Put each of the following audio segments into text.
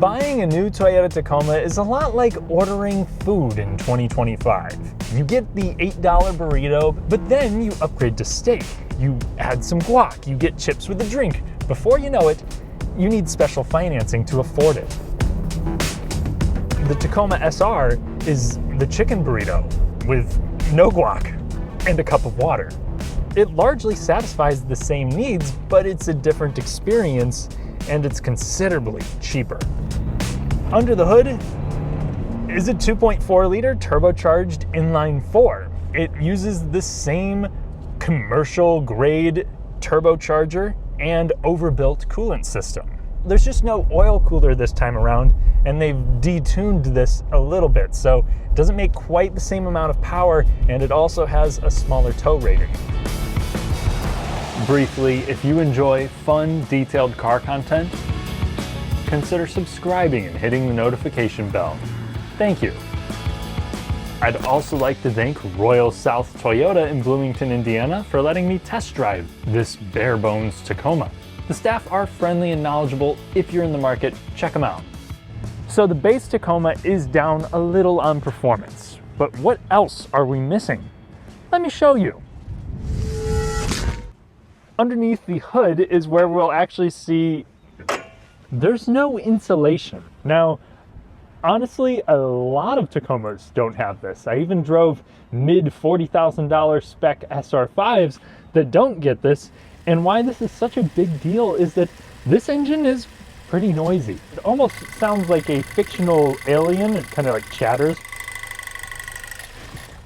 Buying a new Toyota Tacoma is a lot like ordering food in 2025. You get the $8 burrito, but then you upgrade to steak. You add some guac, you get chips with a drink. Before you know it, you need special financing to afford it. The Tacoma SR is the chicken burrito with no guac and a cup of water. It largely satisfies the same needs, but it's a different experience and it's considerably cheaper. Under the hood is a 2.4 liter turbocharged inline 4. It uses the same commercial grade turbocharger and overbuilt coolant system. There's just no oil cooler this time around, and they've detuned this a little bit, so it doesn't make quite the same amount of power, and it also has a smaller tow rating. Briefly, if you enjoy fun, detailed car content, consider subscribing and hitting the notification bell. Thank you. I'd also like to thank Royal South Toyota in Bloomington, Indiana for letting me test drive this bare bones Tacoma. The staff are friendly and knowledgeable. If you're in the market, check them out. So the base Tacoma is down a little on performance, but what else are we missing? Let me show you. Underneath the hood is where we'll actually see there's no insulation. Now, honestly, a lot of Tacomas don't have this. I even drove mid $40,000 spec SR5s that don't get this. And why this is such a big deal is that this engine is pretty noisy. It almost sounds like a fictional alien. It kind of like chatters.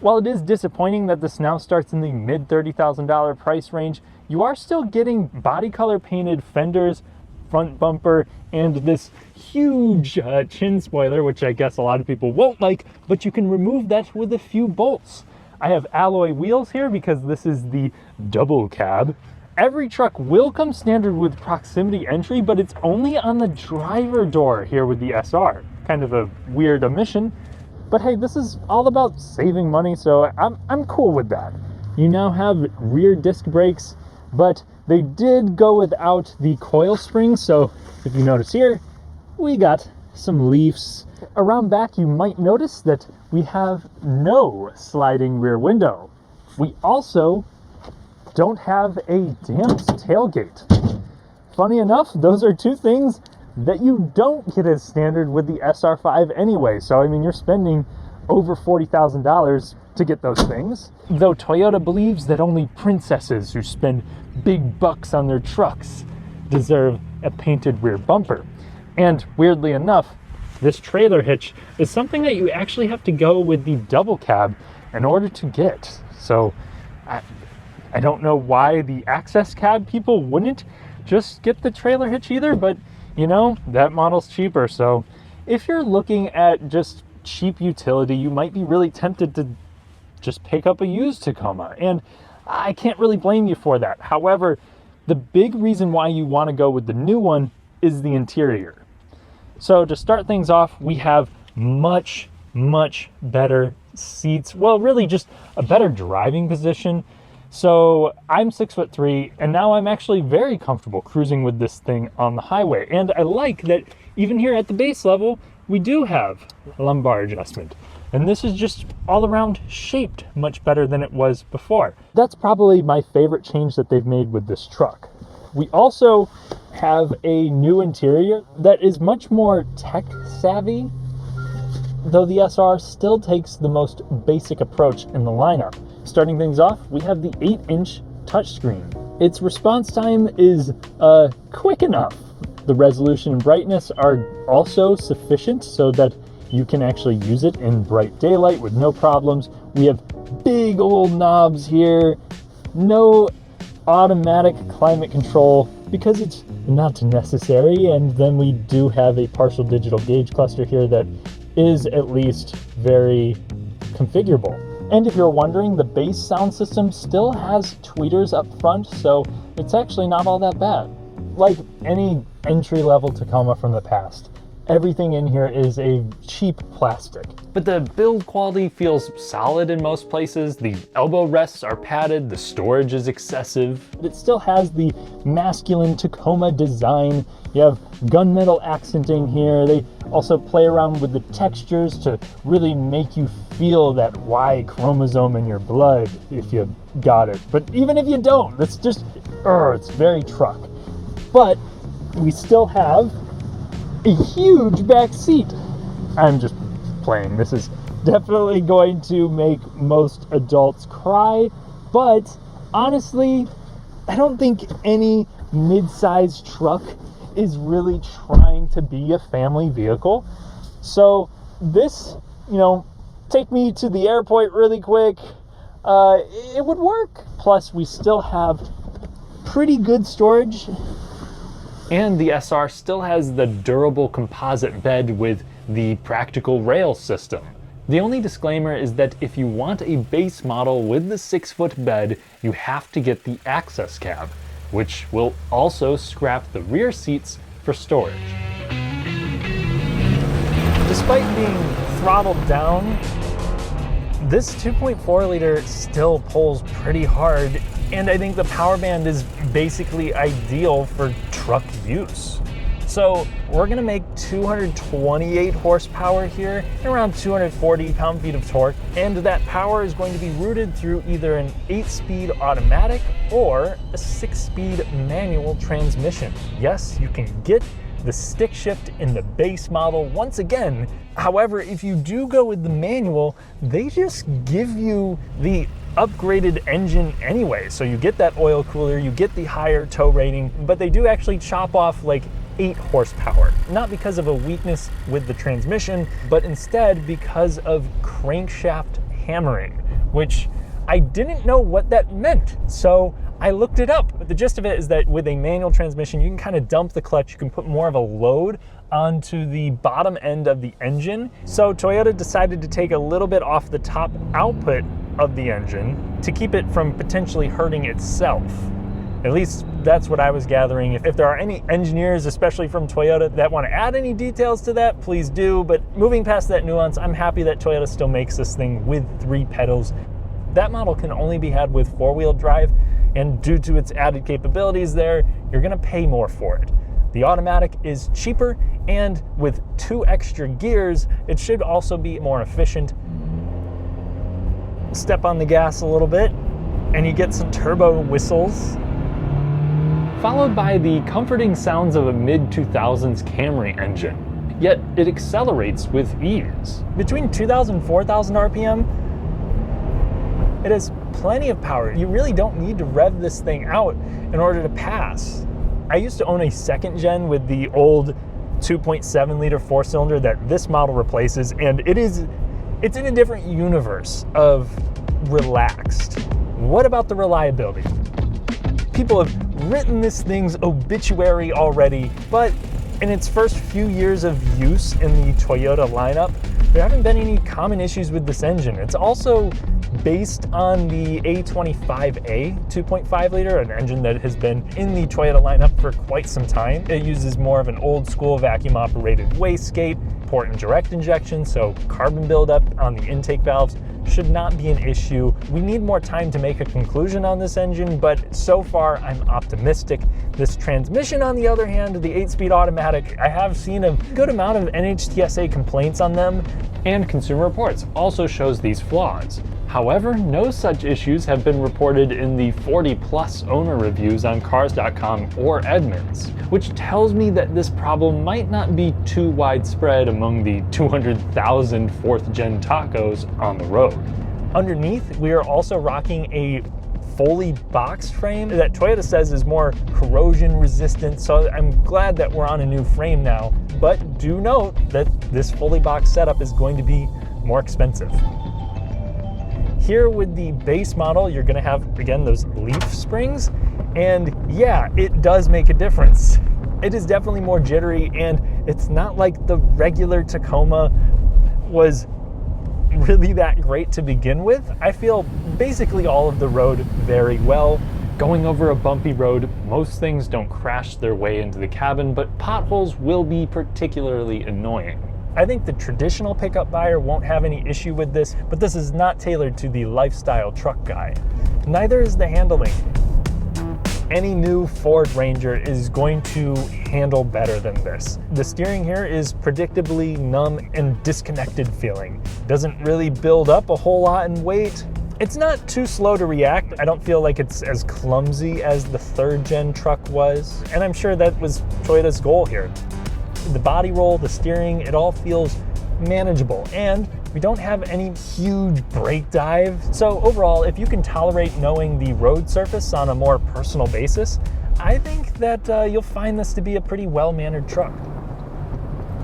While it is disappointing that this now starts in the mid $30,000 price range, you are still getting body color painted fenders, front bumper, and this huge chin spoiler, which I guess a lot of people won't like, but you can remove that with a few bolts. I have alloy wheels here because this is the double cab. Every truck will come standard with proximity entry, but it's only on the driver door here with the SR. Kind of a weird omission, but hey, this is all about saving money, so I'm cool with that. You now have rear disc brakes, but they did go without the coil springs, so if you notice here, we got some leafs. Around back, you might notice that we have no sliding rear window. We also don't have a damped tailgate. Funny enough, those are two things that you don't get as standard with the SR5 anyway, so I mean, you're spending over $40,000 to get those things. Though Toyota believes that only princesses who spend big bucks on their trucks deserve a painted rear bumper. And weirdly enough, this trailer hitch is something that you actually have to go with the double cab in order to get. So I don't know why the access cab people wouldn't just get the trailer hitch either, but you know, that model's cheaper. So if you're looking at just cheap utility, you might be really tempted to just pick up a used Tacoma, and I can't really blame you for that. However, the big reason why you want to go with the new one is the interior. So to start things off, we have much better seats. Well, really just a better driving position. So I'm 6'3", and now I'm actually very comfortable cruising with this thing on the highway. And I like that even here at the base level, we do have a lumbar adjustment. And this is just all around shaped much better than it was before. That's probably my favorite change that they've made with this truck. We also have a new interior that is much more tech savvy, though the SR still takes the most basic approach in the lineup. Starting things off, we have the 8-inch touchscreen. Its response time is quick enough. The resolution and brightness are also sufficient so that you can actually use it in bright daylight with no problems. We have big old knobs here, no automatic climate control because it's not necessary, and then we do have a partial digital gauge cluster here that is at least very configurable. And if you're wondering, the base sound system still has tweeters up front, so it's actually not all that bad. Like any entry-level Tacoma from the past. everything in here is a cheap plastic. But the build quality feels solid in most places. The elbow rests are padded, the storage is excessive. It still has the masculine Tacoma design. You have gunmetal accenting here. They also play around with the textures to really make you feel that Y chromosome in your blood if you got it. But even if you don't, it's just, it's very truck. But we still have a huge back seat. I'm just playing. This is definitely going to make most adults cry, but honestly, I don't think any mid-size truck is really trying to be a family vehicle. So this, take me to the airport really quick, it would work. Plus, we still have pretty good storage. And the SR still has the durable composite bed with the practical rail system. The only disclaimer is that if you want a base model with the 6-foot bed, you have to get the access cab, which will also scrap the rear seats for storage. Despite being throttled down, this 2.4 liter still pulls pretty hard, and I think the power band is basically ideal for truck use. So we're gonna make 228 horsepower here and around 240 pound-feet of torque, and that power is going to be routed through either an 8-speed automatic or a 6-speed manual transmission. Yes, you can get the stick shift in the base model once again. However, if you do go with the manual, they just give you the upgraded engine anyway. So you get that oil cooler, you get the higher tow rating, but they do actually chop off like 8 horsepower. Not because of a weakness with the transmission, but instead because of crankshaft hammering, which I didn't know what that meant. So I looked it up, but the gist of it is that with a manual transmission, you can kind of dump the clutch, you can put more of a load onto the bottom end of the engine. So Toyota decided to take a little bit off the top output of the engine to keep it from potentially hurting itself. At least that's what I was gathering. If there are any engineers, especially from Toyota, that want to add any details to that, please do. But moving past that nuance, I'm happy that Toyota still makes this thing with 3 pedals. That model can only be had with 4-wheel drive, and due to its added capabilities there, you're gonna pay more for it. The automatic is cheaper, and with 2 extra gears, it should also be more efficient. Step on the gas a little bit, and you get some turbo whistles, followed by the comforting sounds of a mid-2000s Camry engine. Yet it accelerates with ease. Between 2,000 and 4,000 RPM, it has plenty of power. You really don't need to rev this thing out in order to pass. I used to own a 2nd gen with the old 2.7 liter 4-cylinder that this model replaces, and it's in a different universe of relaxed. What about the reliability? People have written this thing's obituary already, but in its first few years of use in the Toyota lineup, there haven't been any common issues with this engine. It's also based on the A25A 2.5 liter, an engine that has been in the Toyota lineup for quite some time. It uses more of an old school vacuum operated wastegate, port and direct injection, so carbon buildup on the intake valves should not be an issue. We need more time to make a conclusion on this engine, but so far I'm optimistic. This transmission, on the other hand, the 8-speed automatic, I have seen a good amount of NHTSA complaints on them, and Consumer Reports also shows these flaws. However, no such issues have been reported in the 40+ owner reviews on Cars.com or Edmunds, which tells me that this problem might not be too widespread among the 200,000 4th-gen tacos on the road. Underneath, we are also rocking a fully boxed frame that Toyota says is more corrosion resistant, so I'm glad that we're on a new frame now. But do note that this fully boxed setup is going to be more expensive. Here with the base model, you're gonna have, again, those leaf springs, and yeah, it does make a difference. It is definitely more jittery, and it's not like the regular Tacoma was really that great to begin with. I feel basically all of the road very well. Going over a bumpy road, most things don't crash their way into the cabin, but potholes will be particularly annoying. I think the traditional pickup buyer won't have any issue with this, but this is not tailored to the lifestyle truck guy. Neither is the handling. Any new Ford Ranger is going to handle better than this. The steering here is predictably numb and disconnected feeling. Doesn't really build up a whole lot in weight. It's not too slow to react. I don't feel like it's as clumsy as the 3rd gen truck was, and I'm sure that was Toyota's goal here. The body roll, the steering, it all feels manageable, and we don't have any huge brake dive. So overall, if you can tolerate knowing the road surface on a more personal basis, I think that you'll find this to be a pretty well-mannered truck.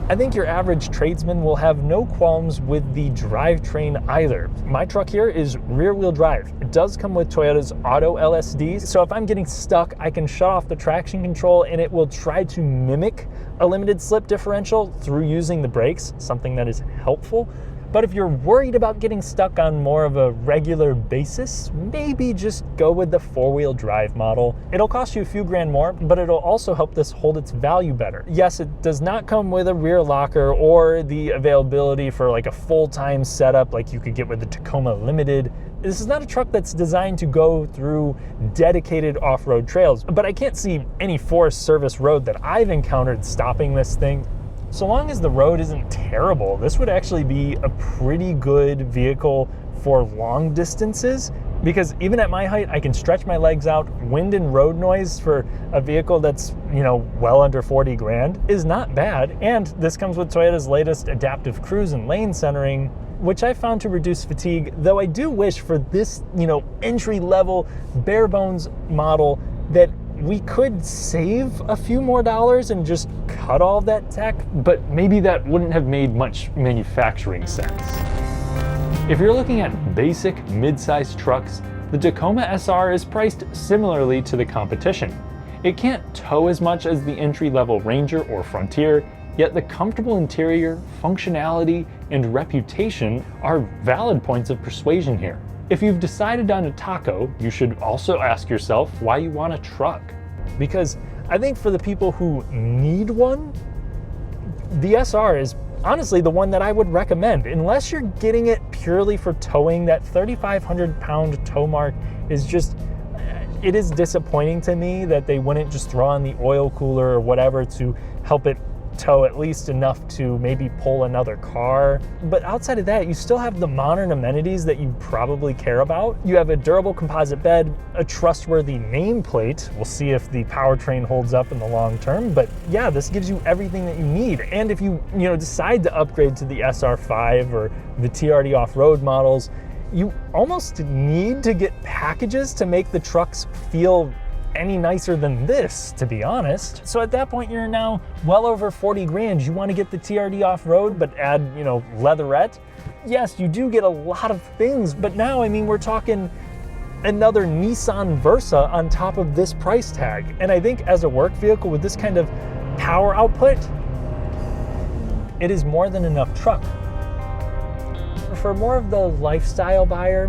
I think your average tradesman will have no qualms with the drivetrain either. My truck here is rear-wheel drive. It does come with Toyota's Auto LSD, so if I'm getting stuck, I can shut off the traction control and it will try to mimic a limited slip differential through using the brakes, something that is helpful. But if you're worried about getting stuck on more of a regular basis, maybe just go with the 4-wheel drive model. It'll cost you a few grand more, but it'll also help this hold its value better. Yes, it does not come with a rear locker or the availability for like a full-time setup like you could get with the Tacoma Limited. This is not a truck that's designed to go through dedicated off-road trails, but I can't see any Forest Service road that I've encountered stopping this thing. So long as the road isn't terrible, this would actually be a pretty good vehicle for long distances, because even at my height, I can stretch my legs out. Wind and road noise for a vehicle that's, well under 40 grand is not bad. And this comes with Toyota's latest adaptive cruise and lane centering, which I found to reduce fatigue, though I do wish for this, entry-level, bare-bones model that we could save a few more dollars and just cut all that tech, but maybe that wouldn't have made much manufacturing sense. If you're looking at basic mid-sized trucks, the Tacoma SR is priced similarly to the competition. It can't tow as much as the entry-level Ranger or Frontier, yet the comfortable interior, functionality, and reputation are valid points of persuasion here. If you've decided on a taco, you should also ask yourself why you want a truck. Because I think for the people who need one, the SR is honestly the one that I would recommend. Unless you're getting it purely for towing, that 3,500 pound tow mark is just, it is disappointing to me that they wouldn't just throw on the oil cooler or whatever to help it tow at least enough to maybe pull another car. But outside of that, you still have the modern amenities that you probably care about. You have a durable composite bed, a trustworthy nameplate. We'll see if the powertrain holds up in the long term, but yeah, this gives you everything that you need. And if you decide to upgrade to the SR5 or the TRD off-road models, you almost need to get packages to make the trucks feel any nicer than this, to be honest. So at that point, you're now well over 40 grand. You want to get the TRD off-road, but add, leatherette? Yes, you do get a lot of things, but now, we're talking another Nissan Versa on top of this price tag. And I think as a work vehicle with this kind of power output, it is more than enough truck. For more of the lifestyle buyer,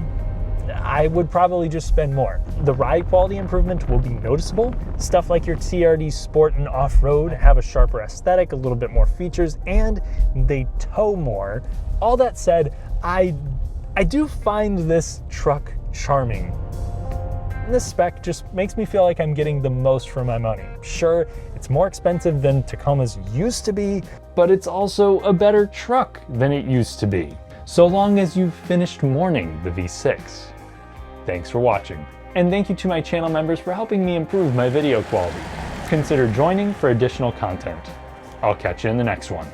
I would probably just spend more. The ride quality improvement will be noticeable. Stuff like your TRD Sport and Off-Road have a sharper aesthetic, a little bit more features, and they tow more. All that said, I do find this truck charming. This spec just makes me feel like I'm getting the most for my money. Sure, it's more expensive than Tacomas used to be, but it's also a better truck than it used to be, so long as you've finished mourning the V6. Thanks for watching, and thank you to my channel members for helping me improve my video quality. Consider joining for additional content. I'll catch you in the next one.